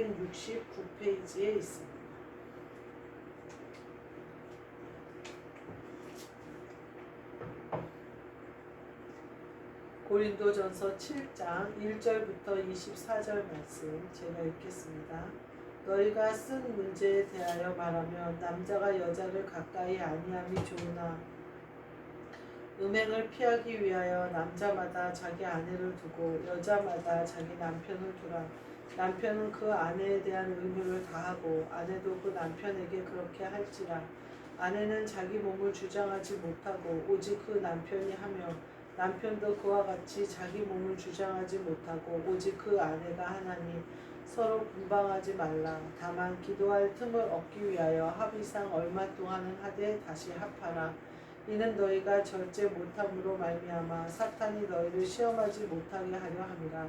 269페이지에 있습니다. 고린도전서 7장 1절부터 24절 말씀 제가 읽겠습니다. 너희가 쓴 문제에 대하여 말하면 남자가 여자를 가까이 아니함이 좋으나 음행을 피하기 위하여 남자마다 자기 아내를 두고 여자마다 자기 남편을 두라. 남편은 그 아내에 대한 의무를 다하고 아내도 그 남편에게 그렇게 할지라. 아내는 자기 몸을 주장하지 못하고 오직 그 남편이 하며 남편도 그와 같이 자기 몸을 주장하지 못하고 오직 그 아내가 하나니 서로 분방하지 말라. 다만 기도할 틈을 얻기 위하여 합의상 얼마 동안은 하되 다시 합하라. 이는 너희가 절제 못함으로 말미암아 사탄이 너희를 시험하지 못하게 하려 함이라.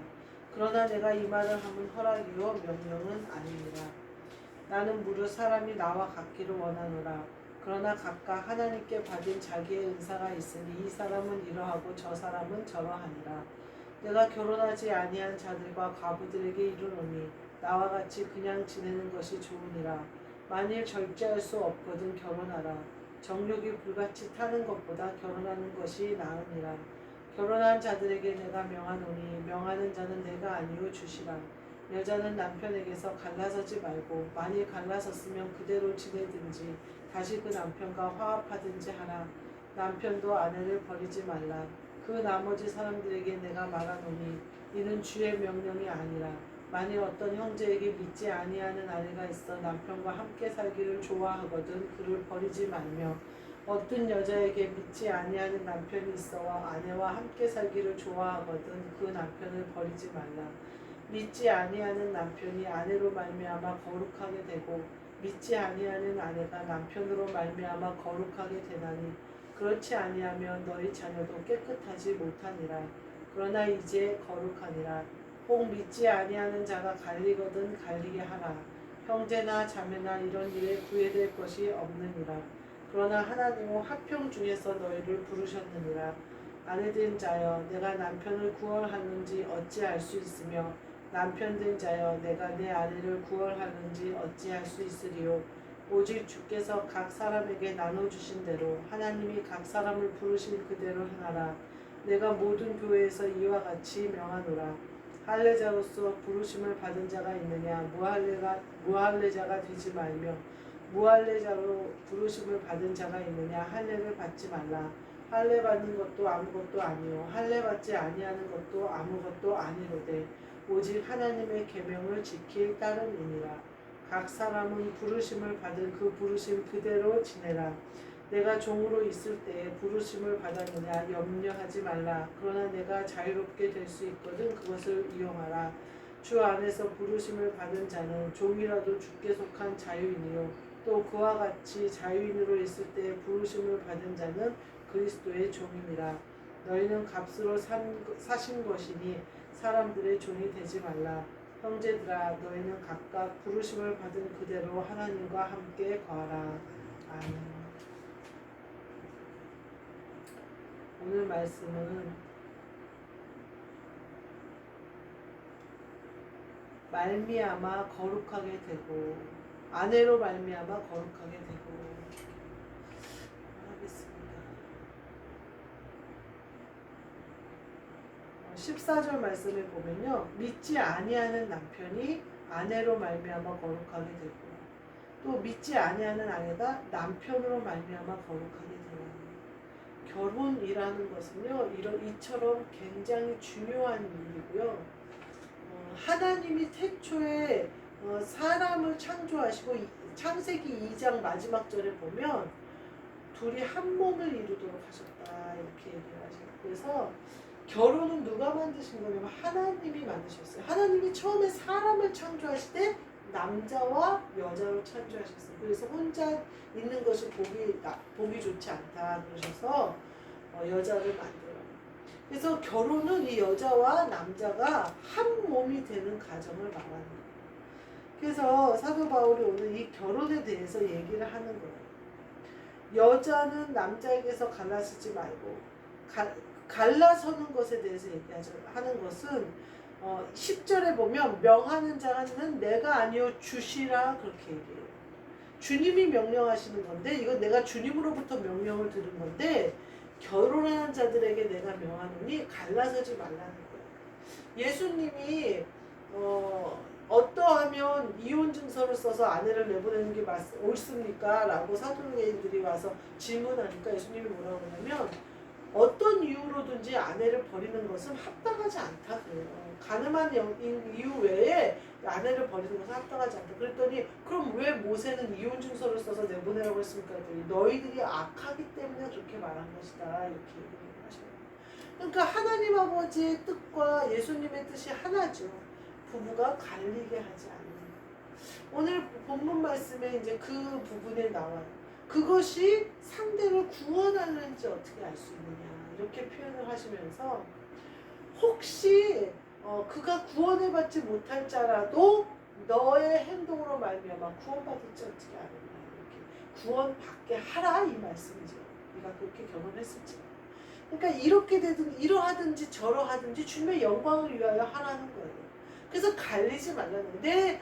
그러나 내가 이 말을 함은 허락이요 명령은 아니니라. 나는 무릇 사람이 나와 같기를 원하노라. 그러나 각각 하나님께 받은 자기의 은사가 있으니 이 사람은 이러하고 저 사람은 저러하니라. 내가 결혼하지 아니한 자들과 과부들에게 이르노니 나와 같이 그냥 지내는 것이 좋으니라. 만일 절제할 수 없거든 결혼하라. 정욕이 불같이 타는 것보다 결혼하는 것이 나으니라. 결혼한 자들에게 내가 명하노니 명하는 자는 내가 아니요 주시라. 여자는 남편에게서 갈라서지 말고 만일 갈라섰으면 그대로 지내든지 다시 그 남편과 화합하든지 하라. 남편도 아내를 버리지 말라. 그 나머지 사람들에게 내가 말하노니 이는 주의 명령이 아니라. 만일 어떤 형제에게 믿지 아니하는 아내가 있어 남편과 함께 살기를 좋아하거든 그를 버리지 말며 어떤 여자에게 믿지 아니하는 남편이 있어와 아내와 함께 살기를 좋아하거든 그 남편을 버리지 말라. 믿지 아니하는 남편이 아내로 말미암아 거룩하게 되고 믿지 아니하는 아내가 남편으로 말미암아 거룩하게 되나니 그렇지 아니하면 너희 자녀도 깨끗하지 못하니라. 그러나 이제 거룩하니라. 혹 믿지 아니하는 자가 갈리거든 갈리게 하라. 형제나 자매나 이런 일에 구애될 것이 없느니라. 그러나 하나님은 화평 중에서 너희를 부르셨느니라. 아내된 자여 내가 남편을 구원하는지 어찌할 수 있으며 남편된 자여 내가 내 아내를 구원하는지 어찌할 수 있으리요. 오직 주께서 각 사람에게 나눠주신 대로 하나님이 각 사람을 부르신 그대로 행하라. 내가 모든 교회에서 이와 같이 명하노라. 할례자로서 부르심을 받은 자가 있느냐 무할례자가 되지 말며 무할례자로 부르심을 받은 자가 있느냐 할례를 받지 말라. 할례 받는 것도 아무것도 아니요 할례 받지 아니하는 것도 아무것도 아니로되 오직 하나님의 계명을 지킬 따름이니라. 각 사람은 부르심을 받은 그 부르심 그대로 지내라. 내가 종으로 있을 때에 부르심을 받았느냐 염려하지 말라. 그러나 내가 자유롭게 될 수 있거든 그것을 이용하라. 주 안에서 부르심을 받은 자는 종이라도 주께 속한 자유인이요 또 그와 같이 자유인으로 있을 때에 부르심을 받은 자는 그리스도의 종이니라. 너희는 값으로 사신 것이니 사람들의 종이 되지 말라. 형제들아 너희는 각각 부르심을 받은 그대로 하나님과 함께 거하라. 아멘. 오늘 말씀은 말미암아 거룩하게 되고 아내로 말미암아 거룩하게 되고 하겠습니다. 14절 말씀에 보면요. 믿지 아니하는 남편이 아내로 말미암아 거룩하게 되고 또 믿지 아니하는 아내가 남편으로 말미암아 거룩하게 되고 결혼이라는 것은요. 이처럼 굉장히 중요한 일이고요. 하나님이 태초에 사람을 창조하시고 창세기 2장 마지막 절에 보면 둘이 한 몸을 이루도록 하셨다 이렇게 얘기를 하셔요. 그래서 결혼은 누가 만드신 거냐면 하나님이 만드셨어요. 하나님이 처음에 사람을 창조하실 때 남자와 여자로 창조하셨어요. 그래서 혼자 있는 것이 보기 좋지 않다 그러셔서 여자를 만들어요. 그래서 결혼은 이 여자와 남자가 한 몸이 되는 가정을 말하는 거예요. 그래서 사도 바울이 오늘 이 결혼에 대해서 얘기를 하는 거예요. 여자는 남자에게서 갈라서지 말고 갈라서는 것에 대해서 하는 것은 10절에 보면 명하는 자는 내가 아니요 주시라 그렇게 얘기해요. 주님이 명령하시는 건데 이건 내가 주님으로부터 명령을 들은 건데 결혼하는 자들에게 내가 명하노니 갈라서지 말라는 거예요. 예수님이 어떠하면 이혼 증서를 써서 아내를 내보내는 게 옳습니까? 라고 사도행인들이 와서 질문하니까 예수님이 뭐라고 하냐면 어떤 이유로든지 아내를 버리는 것은 합당하지 않다 그래요. 가늠한 이유 외에 아내를 버리는 것은 합당하지 않다. 그랬더니 그럼 왜 모세는 이혼 증서를 써서 내보내라고 했습니까? 그랬더니 너희들이 악하기 때문에 그렇게 말한 것이다. 이렇게 얘기를 하셔요. 그러니까 하나님 아버지의 뜻과 예수님의 뜻이 하나죠. 부부가 갈리게 하지 않는. 오늘 본문 말씀에 이제 그 부분에 나와요. 그것이 상대를 구원하는지 어떻게 알 수 있느냐 이렇게 표현을 하시면서 혹시 그가 구원을 받지 못할 자라도 너의 행동으로 말미암아 구원받을지 어떻게 아느냐 이렇게 구원받게 하라 이 말씀이죠. 네가 그렇게 결혼했을지. 그러니까 이렇게 되든 이러하든지 저러하든지 주님의 영광을 위하여 하라는 거예요. 그래서 갈리지 말라는 내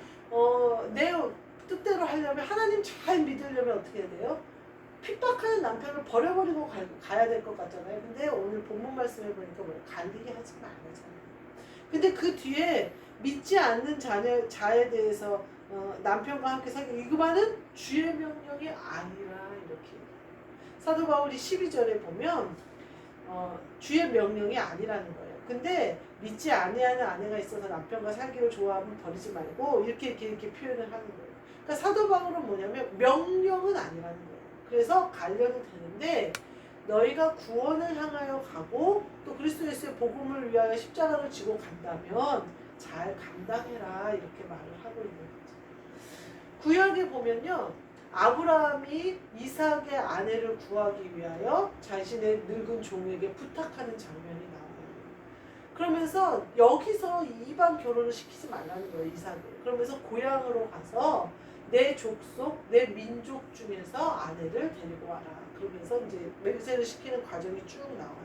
뜻대로 하려면 하나님 잘 믿으려면 어떻게 해야 돼요? 핍박하는 남편을 버려버리고 가야 될 것 같잖아요. 근데 오늘 본문 말씀해 보니까 뭐예요? 갈리게 하지 말라잖아요. 근데 그 뒤에 믿지 않는 자에 대해서 남편과 함께 살기 이거만은 주의 명령이 아니라 이렇게 사도 바울이 12절에 보면 주의 명령이 아니라는 거예요. 근데 믿지 아니하는 아내가 있어서 남편과 살기를 좋아하면 버리지 말고 이렇게 표현을 하는 거예요. 그러니까 사도 바울은 뭐냐면 명령은 아니라는 거예요. 그래서 갈려도 되는데 너희가 구원을 향하여 가고 또 그리스도 예수의 복음을 위하여 십자가를 지고 간다면 잘 감당해라 이렇게 말을 하고 있는 거죠. 구약에 보면요. 아브라함이 이삭의 아내를 구하기 위하여 자신의 늙은 종에게 부탁하는 장면이 나와요. 그러면서 여기서 이방 결혼을 시키지 말라는 거예요. 이삭을. 그러면서 고향으로 가서 내 족속, 내 민족 중에서 아내를 데리고 와라. 그러면서 이제 맹세를 시키는 과정이 쭉 나와요.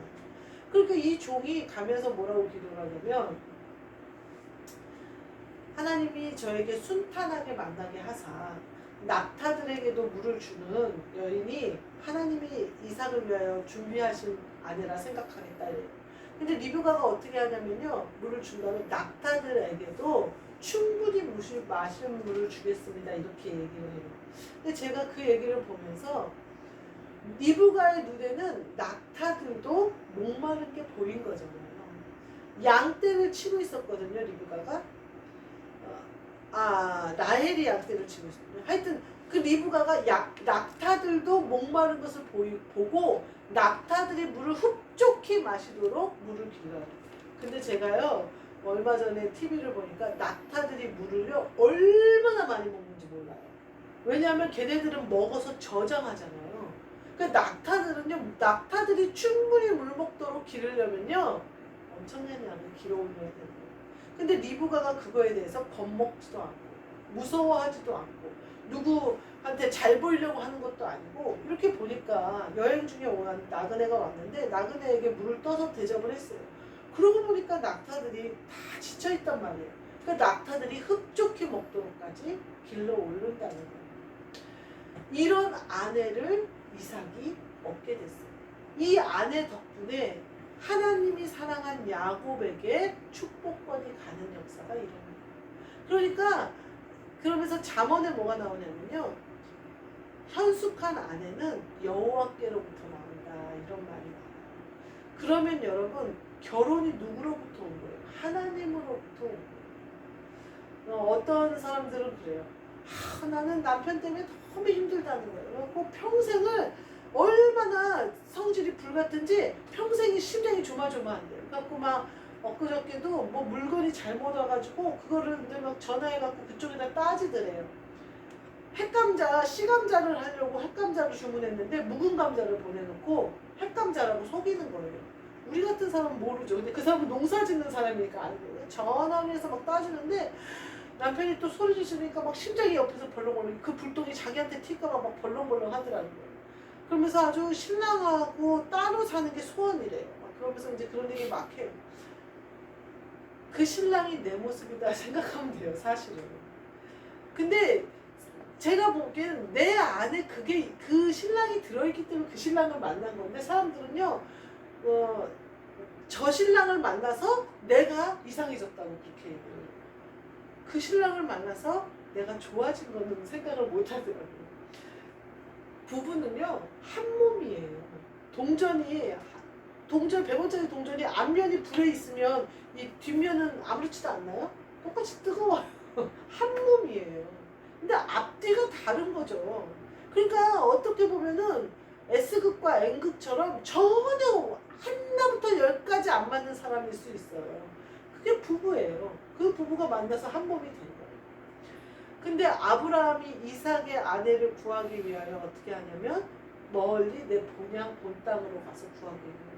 그러니까 이 종이 가면서 뭐라고 기도를 하냐면 하나님이 저에게 순탄하게 만나게 하사 낙타들에게도 물을 주는 여인이 하나님이 이삭을 위하여 준비하신 아내라 생각하겠다. 근데 리브가가 어떻게 하냐면요. 물을 준 다음에 낙타들에게도 충분히 마시는 물을 주겠습니다. 이렇게 얘기를 해요. 근데 제가 그 얘기를 보면서 리브가의 눈에는 낙타들도 목마른 게 보인 거잖아요. 양떼를 치고 있었거든요. 리브가가. 라헬이 양떼를 치고 있었거든요. 하여튼 그 리브가가 낙타들도 목마른 것을 보고 낙타들이 물을 흡족히 마시도록 물을 길러요. 근데 제가요 얼마 전에 TV를 보니까 낙타들이 물을요 얼마나 많이 먹는지 몰라요. 왜냐하면 걔네들은 먹어서 저장하잖아요. 그러니까 낙타들이 충분히 물 먹도록 기르려면요 엄청난 양을 길어올려야 되는 거예요. 근데 리브가가 그거에 대해서 겁먹지도 않고 무서워하지도 않고 누구한테 잘 보이려고 하는 것도 아니고 이렇게 보니까 여행 중에 나그네가 왔는데 나그네에게 물을 떠서 대접을 했어요. 그러고 보니까 낙타들이 다 지쳐있단 말이에요. 그러니까 낙타들이 흡족히 먹도록까지 길러 오른다는 거예요. 이런 아내를 이삭이 얻게 됐어요. 이 아내 덕분에 하나님이 사랑한 야곱에게 축복권이 가는 역사가 일어나요. 그러니까 그러면서 잠언에 뭐가 나오냐면요. 현숙한 아내는 여호와께로부터 나온다 이런 말이 나와요. 그러면 여러분 결혼이 누구로부터 온 거예요? 하나님으로부터 온 거예요. 어떤 사람들은 그래요. 나는 남편 때문에 너무 힘들다는 거예요. 그래서 평생을 얼마나 성질이 불같은지 평생이 심장이 조마조마한대요. 그래갖고 막 엊그저께도 뭐 물건이 잘못 와가지고 그거를 막 전화해갖고 그쪽에다 따지더래요. 씨감자를 하려고 햇감자를 주문했는데 묵은 감자를 보내놓고 햇감자라고 속이는 거예요. 우리 같은 사람은 모르죠. 근데 그 사람은 농사 짓는 사람이니까 아는 거예요. 전화를 해서 막 따지는데 남편이 또 소리 지르니까 막 심장이 옆에서 벌렁벌렁 그 불똥이 자기한테 튈까봐 막 벌렁벌렁 하더라는 거예요. 그러면서 아주 신랑하고 따로 사는 게 소원이래요. 막 그러면서 이제 그런 얘기 막 해요. 그 신랑이 내 모습이다 생각하면 돼요, 사실은. 근데 제가 보기엔 내 안에 그게 그 신랑이 들어있기 때문에 그 신랑을 만난 건데, 사람들은요 저 신랑을 만나서 내가 이상해졌다고 그렇게 얘기해요. 그 신랑을 만나서 내가 좋아진 거는 생각을 못 하더라고요. 부부는요 한 몸이에요. 동전 100원짜리 동전이 앞면이 불에 있으면 이 뒷면은 아무렇지도 않나요? 똑같이 뜨거워요. 한 몸이에요. 근데 앞뒤가 다른 거죠. 그러니까 어떻게 보면은 S극과 N극처럼 전혀 하나부터 열까지 안 맞는 사람일 수 있어요. 그게 부부예요. 그 부부가 만나서 한 몸이 된 거예요. 근데 아브라함이 이삭의 아내를 구하기 위하여 어떻게 하냐면 멀리 내 본향 본 땅으로 가서 구하기 위해요.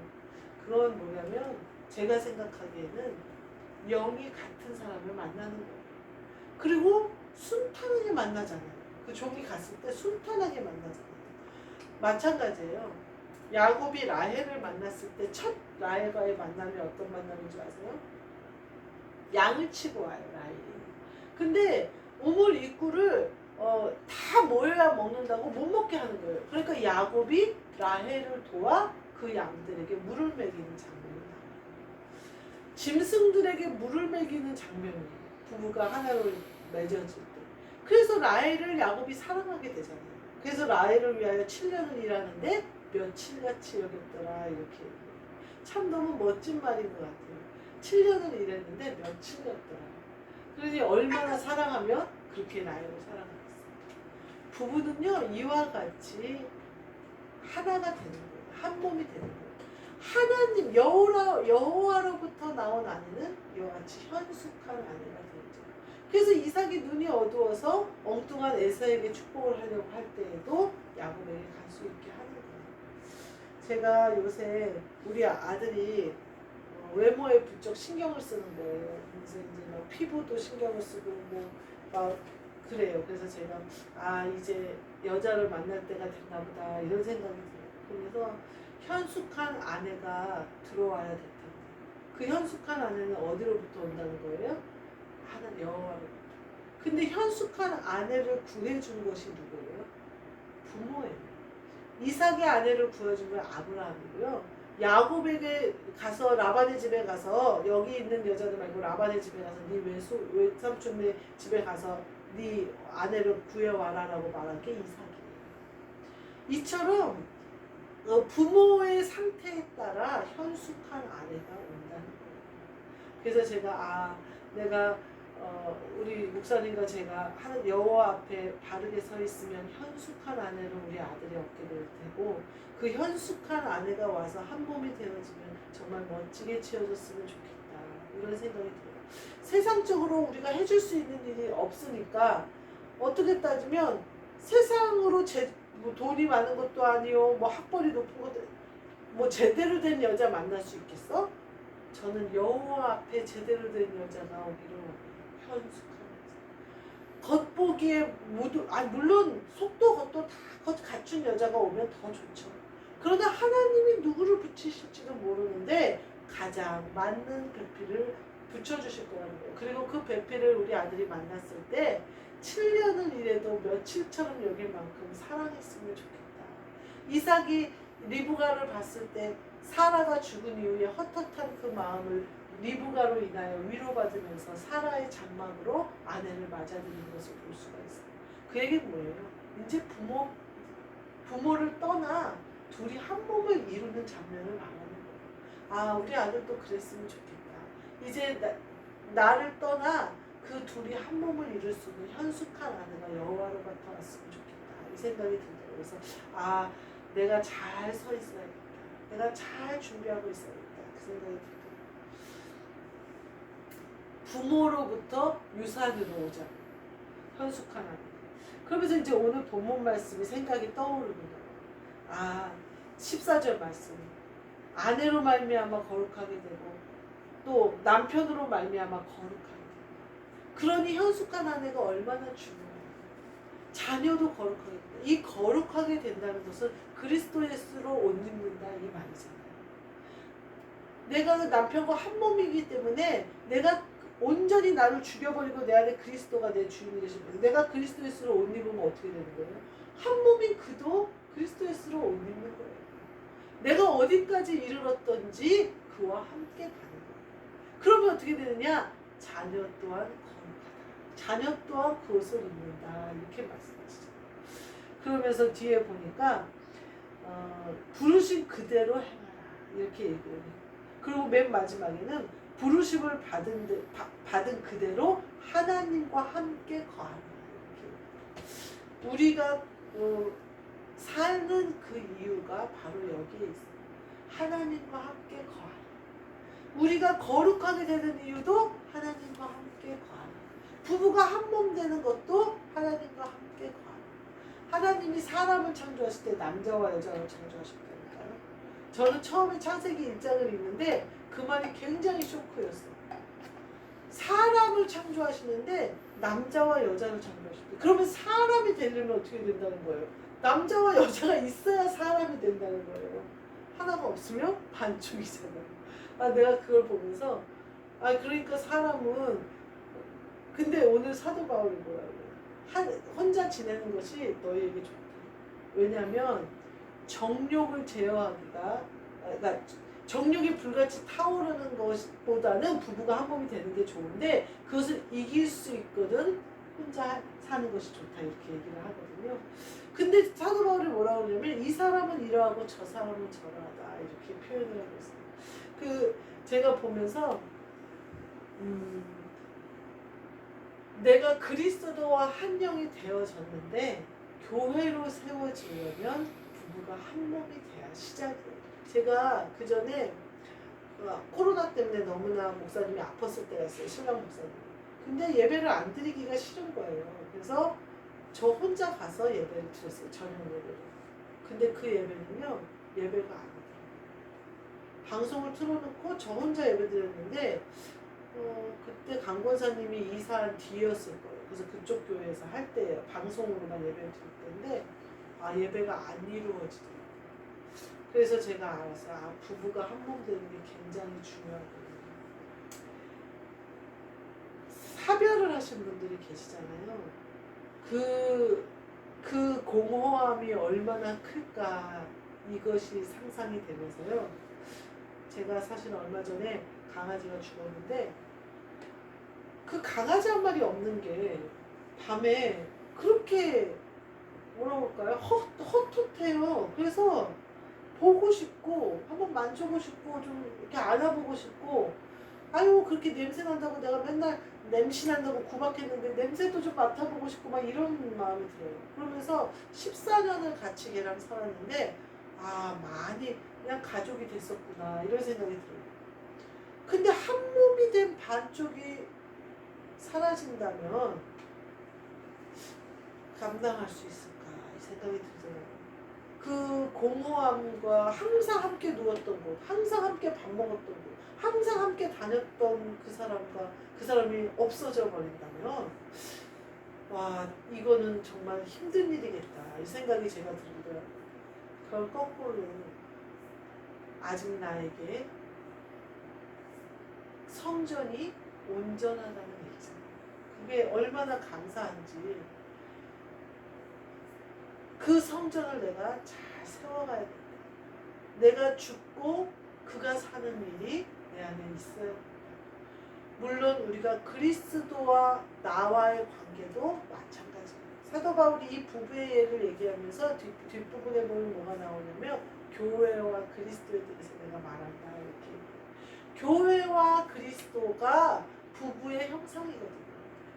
그건 뭐냐면 제가 생각하기에는 영이 같은 사람을 만나는 거예요. 그리고 순탄하게 만나잖아요. 그 종이 갔을 때 순탄하게 만나잖아요. 마찬가지예요. 야곱이 라헬을 만났을 때 첫 라헬과의 만남이 어떤 만남인 줄 아세요? 양을 치고 와요, 라헬이. 근데 우물 입구를 다 모여야 먹는다고 못 먹게 하는 거예요. 그러니까 야곱이 라헬을 도와 그 양들에게 물을 먹이는 장면이 나와요. 짐승들에게 물을 먹이는 장면이에요. 부부가 하나로 맺어질 때. 그래서 라헬을 야곱이 사랑하게 되잖아요. 그래서 라헬을 위하여 7년을 일하는데 며칠같이 여겼더라, 이렇게 얘기해요. 참 너무 멋진 말인 것 같아요. 7년을 일했는데 며칠이었더라. 그러니 얼마나 사랑하면 그렇게 라헬을 사랑하겠어요. 부부는요 이와 같이 하나가 되는 거예요. 한 몸이 되는 거예요. 하나님 여호와로부터 나온 아내는 이와 같이 현숙한 아내가 되죠. 그래서 이삭이 눈이 어두워서 엉뚱한 에사에게 축복을 하려고 할 때에도 야곱에게 갈 수 있게 하는 거예요. 제가 요새 우리 아들이 외모에 부쩍 신경을 쓰는 거예요. 그래서 이제 막 피부도 신경을 쓰고 막 그래요. 그래서 제가 이제 여자를 만날 때가 됐나 보다 이런 생각이 들어요. 그래서 현숙한 아내가 들어와야 될 텐데 그 현숙한 아내는 어디로부터 온다는 거예요? 하나님 여호와로부터. 근데 현숙한 아내를 구해준 것이 누구예요? 부모예요. 이삭의 아내를 구해준 건 아브라함이고요. 야곱에게 가서 라반의 집에 가서 여기 있는 여자들 말고 라반의 집에 가서 네 외삼촌네 집에 가서 네 아내를 구해와라라고 말한 게 이삭이에요. 이처럼 부모의 상태에 따라 현숙한 아내가 온다는 거예요. 그래서 제가 내가 우리 목사님과 제가 하는 여호와 앞에 바르게 서 있으면 현숙한 아내를 우리 아들이 얻게 될 테고 그 현숙한 아내가 와서 한 몸이 되어지면 정말 멋지게 지어졌으면 좋겠다, 이런 생각이 들어요. 세상적으로 우리가 해줄 수 있는 일이 없으니까 어떻게 따지면 세상으로 뭐 돈이 많은 것도 아니요, 뭐 학벌이 높은 것도 뭐 제대로 된 여자 만날 수 있겠어? 저는 여호와 앞에 제대로 된 여자가 오기를 원해요. 현숙한 여자. 겉보기에 물론 속도 겉도 다 갖춘 여자가 오면 더 좋죠. 그러나 하나님이 누구를 붙이실지도 모르는데 가장 맞는 배필을 붙여주실 거라는 거예요. 그리고 그 배필을 우리 아들이 만났을 때 7년을 일해도 며칠처럼 여길 만큼 사랑했으면 좋겠다. 이삭이 리브가를 봤을 때 사라가 죽은 이후에 헛헛한 그 마음을 리브가로 인하여 위로받으면서 사라의 장막으로 아내를 맞아들이는 것을 볼 수가 있어요. 그 얘기는 뭐예요? 이제 부모를 떠나 둘이 한 몸을 이루는 장면을 말하는 거예요. 우리 아들도 그랬으면 좋겠다. 이제 나를 떠나 그 둘이 한 몸을 이룰 수 있는 현숙한 아내가 여호와로부터 왔으면 좋겠다, 이 생각이 들더라고요. 그래서 내가 잘 서 있어야겠다. 내가 잘 준비하고 있어야겠다, 그 생각이 들더라고요. 부모로부터 유산으로 오자. 현숙한 아내. 그러면서 이제 오늘 본문 말씀이 생각이 떠오르는 거예요. 14절 말씀. 아내로 말미암아 거룩하게 되고 또 남편으로 말미암아 거룩하게 되고. 그러니 현숙한 아내가 얼마나 중요해요. 자녀도 거룩하게 된다. 이 거룩하게 된다는 것은 그리스도 예수로 옷 입는다, 이 말이잖아요. 내가 남편과 한 몸이기 때문에 내가 온전히 나를 죽여버리고 내 안에 그리스도가 내 주인이 되시면 내가 그리스도 예수로 옷 입으면 어떻게 되는 거예요? 한 몸인 그도 그리스도 예수로 옷 입는 거예요. 내가 어디까지 이르렀던지 그와 함께 가는 거예요. 그러면 어떻게 되느냐? 자녀 또한 거룩하다. 자녀 또한 그것을 입는다. 이렇게 말씀하시죠. 그러면서 뒤에 보니까 부르신 그대로 행하라. 이렇게 얘기해요. 그리고 맨 마지막에는 부르심을 받은 그대로 하나님과 함께 거하라. 이렇게. 우리가 사는 그 이유가 바로 여기에 있어요. 하나님과 함께 거하라. 우리가 거룩하게 되는 이유도 하나님과 함께 거하라. 부부가 한 몸 되는 것도 하나님과 함께 거하라. 하나님이 사람을 창조하실 때 남자와 여자를 창조하셨다니까요. 저는 처음에 창세기 1장을 읽는데 그 말이 굉장히 쇼크였어요. 사람을 창조하시는데 남자와 여자를 창조하셨대. 그러면 사람이 되려면 어떻게 된다는 거예요? 남자와 여자가 있어야 사람이 된다는 거예요. 하나가 없으면 반쪽이잖아요. 내가 그걸 보면서 그러니까 사람은 근데 오늘 사도 바울이 뭐라고 혼자 지내는 것이 너희에게 좋다. 왜냐하면 정욕을 제어하기가 그러니까 정욕이 불같이 타오르는 것보다는 부부가 한 몸이 되는 게 좋은데 그것을 이길 수 있거든 혼자 사는 것이 좋다 이렇게 얘기를 하거든요. 근데 사도 바울이 뭐라고 하냐면 이 사람은 이러하고 저 사람은 저러하다 이렇게 표현을 하고 있어요. 제가 보면서 내가 그리스도와 한 영이 되어졌는데 교회로 세워지려면 부부가 한 몸이 돼야 시작이에요. 제가 그 전에 코로나 때문에 너무나 목사님이 아팠을 때가 있어요. 신랑 목사님. 근데 예배를 안 드리기가 싫은 거예요. 그래서 저 혼자 가서 예배를 드렸어요. 저녁 예배를. 근데 그 예배는요. 예배가 아니에요. 방송을 틀어놓고 저 혼자 예배 드렸는데 그때 강권사님이 이사한 뒤였을 거예요. 그래서 그쪽 교회에서 할 때예요. 방송으로만 예배를 드릴 때인데 예배가 안 이루어지더라고요. 그래서 제가 알았어요. 부부가 한 몸 되는 게 굉장히 중요하거든요. 사별을 하신 분들이 계시잖아요. 그 공허함이 얼마나 클까 이것이 상상이 되면서요. 제가 사실 얼마 전에 강아지가 죽었는데 그 강아지 한 마리 없는 게 밤에 그렇게 뭐라고 할까요? 헛헛해요. 그래서 보고 싶고 한번 만져보고 싶고 좀 이렇게 안아보고 싶고 그렇게 냄새 난다고 내가 맨날 냄새 난다고 구박했는데 냄새도 좀 맡아보고 싶고 막 이런 마음이 들어요. 그러면서 14년을 같이 걔랑 살았는데 많이 그냥 가족이 됐었구나 이런 생각이 들어요. 근데 한 몸이 된 반쪽이 사라진다면 감당할 수 있을까 이 생각이 들더라고요. 그 공허함과 항상 함께 누웠던 곳, 항상 함께 밥 먹었던 곳, 항상 함께 다녔던 그 사람과 그 사람이 없어져 버린다면 이거는 정말 힘든 일이겠다 이 생각이 제가 들더라고요. 그럼 거꾸로 아직 나에게 성전이 온전하다는 얘기잖아요. 그게 얼마나 감사한지 그 성전을 내가 잘 세워가야 된다. 내가 죽고 그가 사는 일이 내 안에 있어야 된다. 물론 우리가 그리스도와 나와의 관계도 마찬가지예요. 사도 바울이 이 부부의 예를 얘기하면서 뒷부분에 보면 뭐가 나오냐면 교회와 그리스도에 대해서 내가 말한다 이렇게. 교회와 그리스도가 부부의 형상이거든요.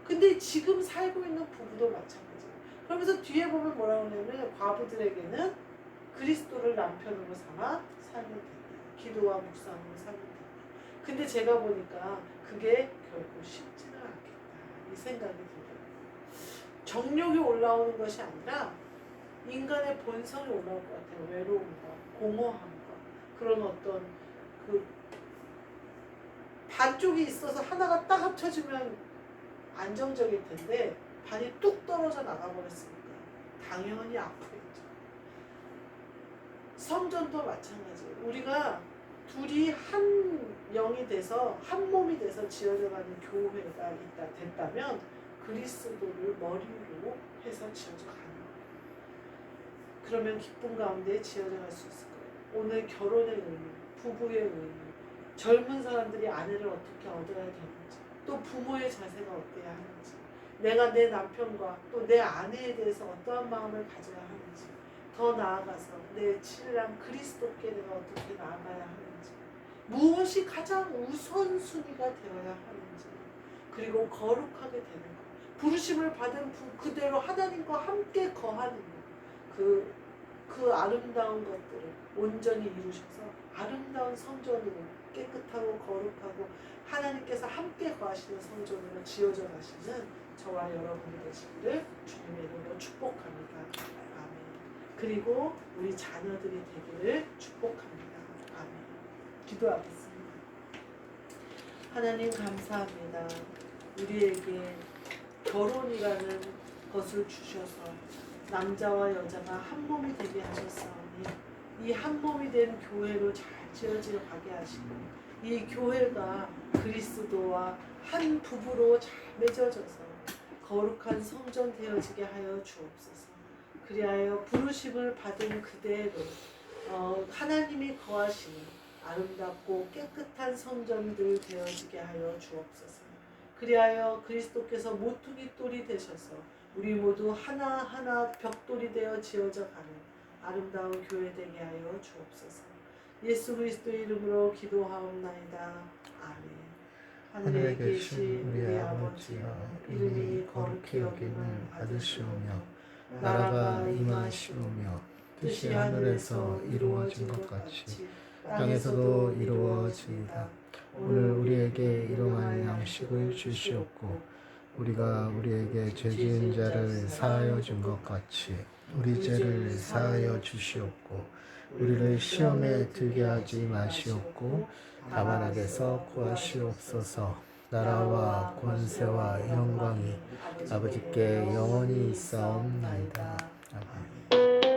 근데 지금 살고 있는 부부도 마찬가지예요. 그러면서 뒤에 보면 뭐라고 하냐면 과부들에게는 그리스도를 남편으로 삼아 살면 된다. 기도와 묵상으로 살면 된다. 근데 제가 보니까 그게 결코 쉽지는 않겠다. 이 생각이 들어요. 정욕이 올라오는 것이 아니라 인간의 본성이 올라올 것 같아요. 외로움과 공허함과 그런 어떤 반쪽이 있어서 하나가 딱 합쳐지면 안정적일 텐데 반이 뚝 떨어져 나가버렸으니까 당연히 아프겠죠. 성전도 마찬가지예요. 우리가 둘이 한 영이 돼서 한 몸이 돼서 지어져가는 교회가 됐다면 그리스도를 머리로 해서 지어져 가는 거예요. 그러면 기쁨 가운데 지어져 갈 수 있을 거예요. 오늘 결혼의 의미, 부부의 의미, 젊은 사람들이 아내를 어떻게 얻어야 되는지, 또 부모의 자세가 어때야 하는지, 내가 내 남편과 또 내 아내에 대해서 어떠한 마음을 가져야 하는지, 더 나아가서 내 신랑 그리스도께 내가 어떻게 나아가야 하는지, 무엇이 가장 우선순위가 되어야 하는지, 그리고 거룩하게 되는 것, 부르심을 받은 그대로 하나님과 함께 거하는 그 아름다운 것들을 온전히 이루셔서 아름다운 성전으로 깨끗하고 거룩하고 하나님께서 함께 거하시는 성전으로 지어져 가시는 저와 여러분이 되시기를 주님의 이름으로 축복합니다. 아멘. 그리고 우리 자녀들이 되기를 축복합니다. 아멘. 기도하겠습니다. 하나님 감사합니다. 우리에게 결혼이라는 것을 주셔서 남자와 여자가 한 몸이 되게 하셨사오니 이 한 몸이 된 교회로 잘 지어져 가게 하시고 이 교회가 그리스도와 한 부부로 잘 맺어져서 거룩한 성전 되어지게 하여 주옵소서. 그리하여 부르심을 받은 그대로 하나님이 거하시는 아름답고 깨끗한 성전들 되어지게 하여 주옵소서. 그리하여 그리스도께서 모퉁이 돌이 되셔서 우리 모두 하나하나 벽돌이 되어 지어져 가는 아름다운 교회 되게 하여 주옵소서. 예수 그리스도의 이름으로 기도하옵나이다. 아멘. 하늘에 계신 우리 아버지여, 이름이 거룩히 여김을 받으시오며 나라가 임하시오며 뜻이 하늘에서 이루어진 것 같이 땅에서도 이루어지이다. 오늘 우리에게 일용할 양식을 주시옵고 우리가 우리에게 죄 지은 자를 사하여 준 것 같이 우리 죄를 사하여 주시옵고 우리를 시험에 들게 하지 마시옵고 다만 악에서 구하시옵소서. 나라와 권세와 영광이 아버지께 영원히 있사옵나이다. 아멘.